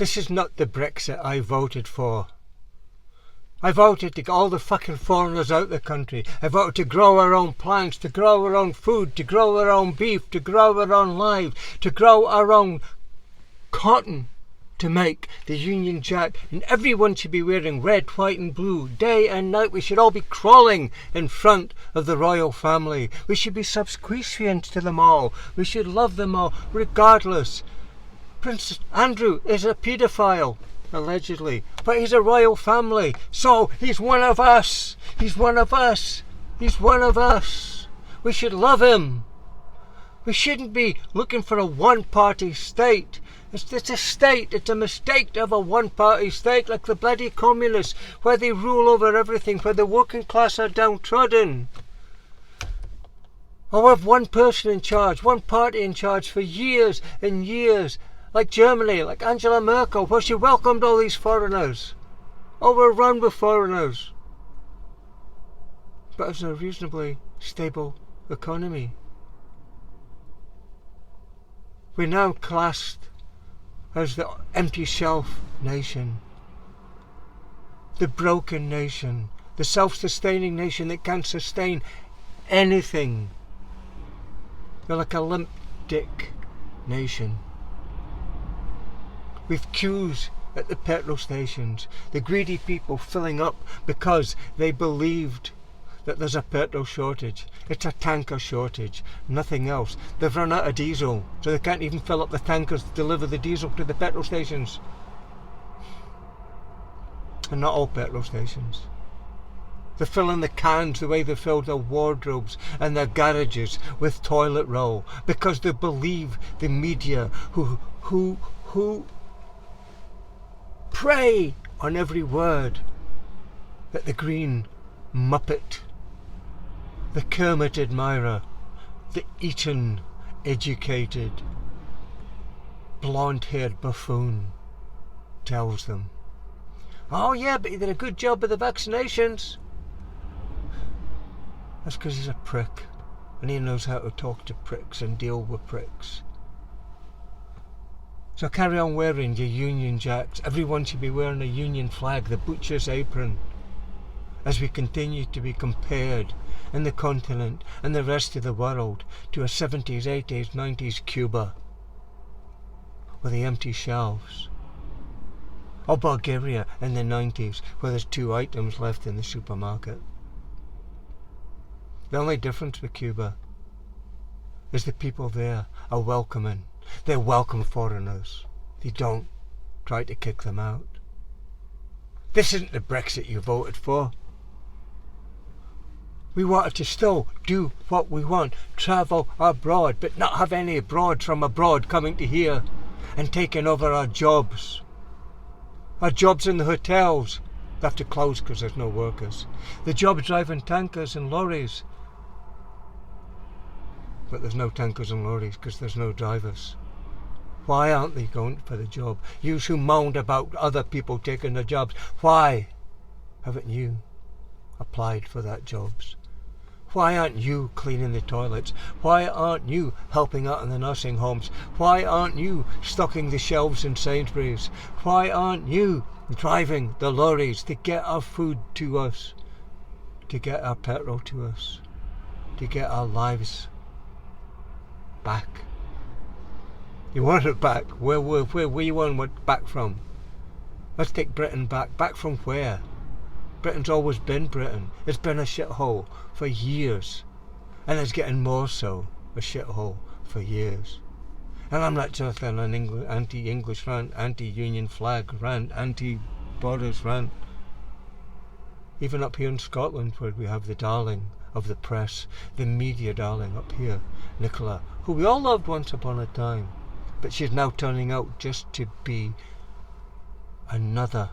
This is not the Brexit I voted for. I voted to get all the fucking foreigners out of the country. I voted to grow our own plants, to grow our own food, to grow our own beef, to grow our own lives, to grow our own cotton, to make the Union Jack. And everyone should be wearing red, white and blue. Day and night we should all be crawling in front of the royal family. We should be subservient to them all. We should love them all, regardless. Prince Andrew is a paedophile, allegedly, but he's a royal family, so he's one of us. He's one of us. He's one of us. We should love him. We shouldn't be looking for a one-party state. It's a state. It's a mistake to have a one-party state like the bloody communists, where they rule over everything, where the working class are downtrodden. Or have one person in charge, one party in charge for years and years. Like Germany, like Angela Merkel, where she welcomed all these foreigners. Overrun with foreigners. But it's a reasonably stable economy. We're now classed as the empty shelf nation. The broken nation. The self-sustaining nation that can't sustain anything. We're like a limp dick nation. With queues at the petrol stations, the greedy people filling up because they believed that there's a petrol shortage. It's a tanker shortage, nothing else. They've run out of diesel, so they can't even fill up the tankers to deliver the diesel to the petrol stations. And not all petrol stations. They're filling the cans the way they filled their wardrobes and their garages with toilet roll, because they believe the media who prey on every word that the green muppet, the Kermit admirer, the Eton educated, blonde-haired buffoon tells them. Oh yeah, but he did a good job with the vaccinations. That's because he's a prick, and he knows how to talk to pricks and deal with pricks. So carry on wearing your Union Jacks. Everyone should be wearing a Union flag, the butcher's apron, as we continue to be compared in the continent and the rest of the world to a 70s, 80s, 90s Cuba with the empty shelves. Or Bulgaria in the 90s, where there's 2 items left in the supermarket. The only difference with Cuba is the people there are welcoming. They welcome foreigners. They don't try to kick them out. This isn't the Brexit you voted for. We wanted to still do what we want, travel abroad, but not have any abroad from abroad coming to here and taking over our jobs. Our jobs in the hotels, they have to close because there's no workers. The jobs driving tankers and lorries, but there's no tankers and lorries because there's no drivers. Why aren't they going for the job? You who moaned about other people taking the jobs, why haven't you applied for that jobs? Why aren't you cleaning the toilets? Why aren't you helping out in the nursing homes? Why aren't you stocking the shelves in Sainsbury's? Why aren't you driving the lorries to get our food to us, to get our petrol to us, to get our lives back? You want it back? Where you want it back from? Let's take Britain back. Back from where? Britain's always been Britain. It's been a shithole for years. And it's getting more so a shithole for years. And I'm not just an anti-English rant, anti-Union flag rant, anti-borders rant. Even up here in Scotland, where we have the darling of the press, the media darling up here, Nicola, who we all loved once upon a time. But she's now turning out just to be another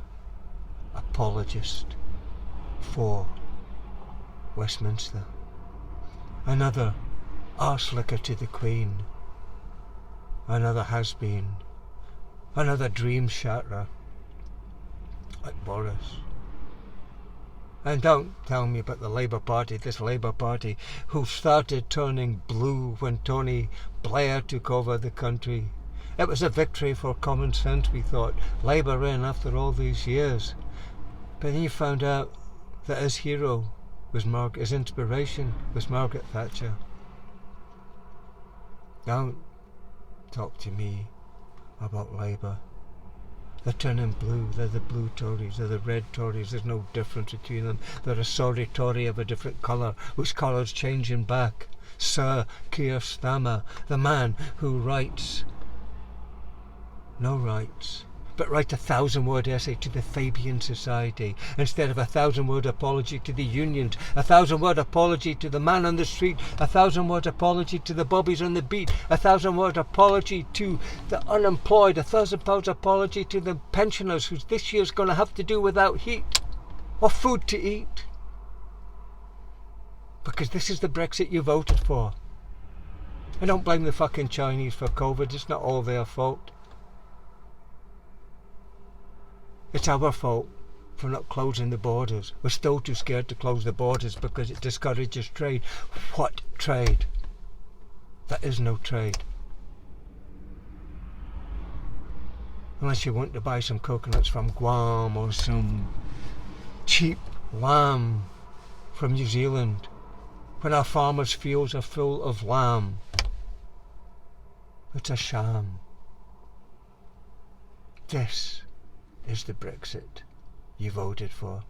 apologist for Westminster. Another arse-licker to the Queen. Another has-been. Another dream shatterer. Like Boris. And don't tell me about the Labour Party, this Labour Party, who started turning blue when Tony Blair took over the country. It was a victory for common sense, we thought. Labour in after all these years. But then you found out that his hero was his inspiration was Margaret Thatcher. Don't talk to me about Labour. They're turning blue. They're the blue Tories. They're the red Tories. There's no difference between them. They're a sorry Tory of a different colour, whose colour's changing back. Sir Keir Starmer, the man who writes no rights, but write a 1,000-word essay to the Fabian Society instead of a 1,000-word apology to the unions, a 1,000-word apology to the man on the street, a 1,000-word apology to the bobbies on the beat, a 1,000-word apology to the unemployed, a 1,000-word apology to the pensioners who this year's going to have to do without heat or food to eat. Because this is the Brexit you voted for. I don't blame the fucking Chinese for COVID. It's not all their fault. It's our fault for not closing the borders. We're still too scared to close the borders because it discourages trade. What trade? There is no trade. Unless you want to buy some coconuts from Guam or some cheap lamb from New Zealand, when our farmers' fields are full of lamb. It's a sham. This is the Brexit you voted for.